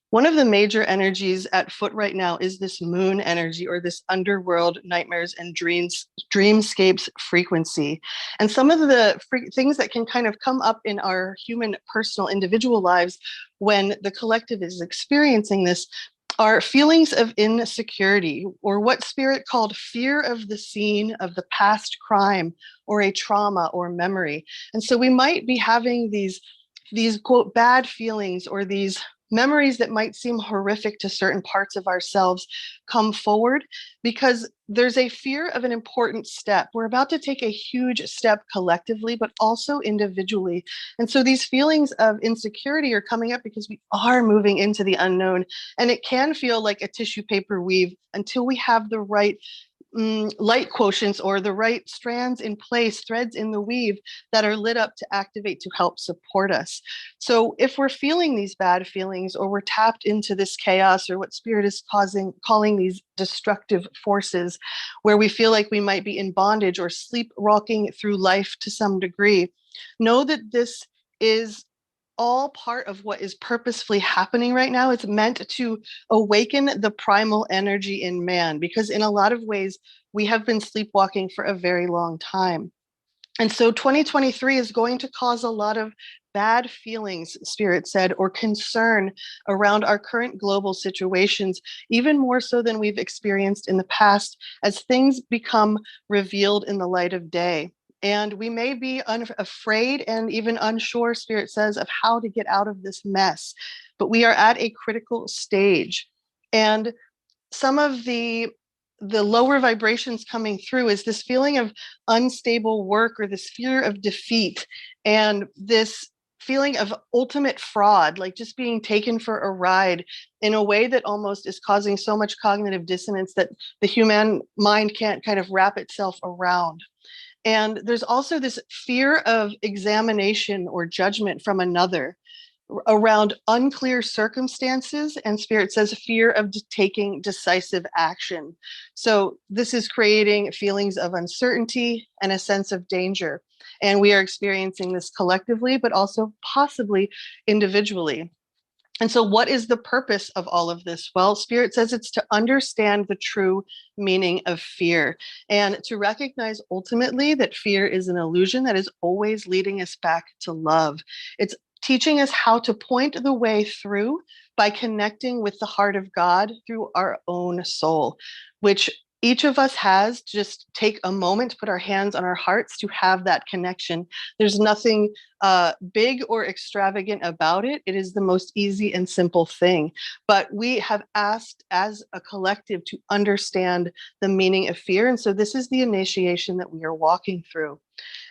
One of the major energies at foot right now is this moon energy or this underworld nightmares and dreamscapes frequency. And some of the things that can kind of come up in our human personal individual lives when the collective is experiencing this are feelings of insecurity, or what spirit called fear of the scene of the past crime or a trauma or memory. And so we might be having these quote bad feelings, or these memories that might seem horrific to certain parts of ourselves come forward because there's a fear of an important step. We're about to take a huge step collectively, but also individually. And so these feelings of insecurity are coming up because we are moving into the unknown. And it can feel like a tissue paper weave until we have the right light quotients or the right strands in place, threads in the weave that are lit up to activate to help support us. So if we're feeling these bad feelings, or we're tapped into this chaos, or what spirit is calling these destructive forces, where we feel like we might be in bondage or sleepwalking through life to some degree, know that this is all part of what is purposefully happening right now. It's meant to awaken the primal energy in man, because in a lot of ways, we have been sleepwalking for a very long time. And so 2023 is going to cause a lot of bad feelings, Spirit said, or concern around our current global situations, even more so than we've experienced in the past, as things become revealed in the light of day. And we may be afraid and even unsure, Spirit says, of how to get out of this mess. But we are at a critical stage. And some of the lower vibrations coming through is this feeling of unstable work, or this fear of defeat, and this feeling of ultimate fraud, like just being taken for a ride in a way that almost is causing so much cognitive dissonance that the human mind can't kind of wrap itself around. And there's also this fear of examination or judgment from another around unclear circumstances, and spirit says fear of taking decisive action. So this is creating feelings of uncertainty and a sense of danger, and we are experiencing this collectively but also possibly individually. And so what is the purpose of all of this? Well, spirit says it's to understand the true meaning of fear, and to recognize ultimately that fear is an illusion that is always leading us back to love. It's teaching us how to point the way through by connecting with the heart of God through our own soul, which each of us has. Just take a moment to put our hands on our hearts to have that connection. There's nothing big or extravagant about it. It is the most easy and simple thing. But we have asked as a collective to understand the meaning of fear. And so this is the initiation that we are walking through.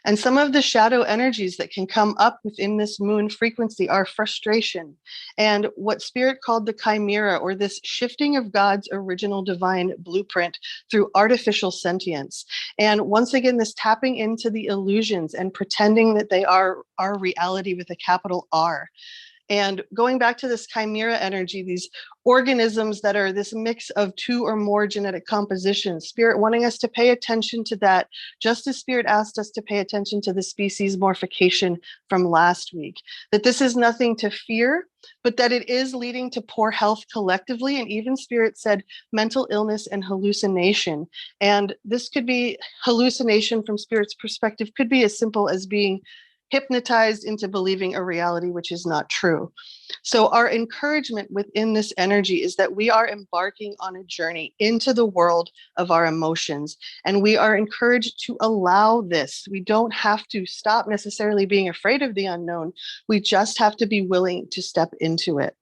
And some of the shadow energies that can come up within this moon frequency are frustration, and what spirit called the chimera, or this shifting of God's original divine blueprint through artificial sentience. And once again, this tapping into the illusions and pretending that they are our reality with a capital R. And going back to this chimera energy, these organisms that are this mix of two or more genetic compositions, spirit wanting us to pay attention to that, just as spirit asked us to pay attention to the species morphication from last week, that this is nothing to fear, but that it is leading to poor health collectively. And even spirit said mental illness and hallucination. And this could be hallucination from spirit's perspective, could be as simple as being hypnotized into believing a reality which is not true. So our encouragement within this energy is that we are embarking on a journey into the world of our emotions, and we are encouraged to allow this. We don't have to stop necessarily being afraid of the unknown. We just have to be willing to step into it.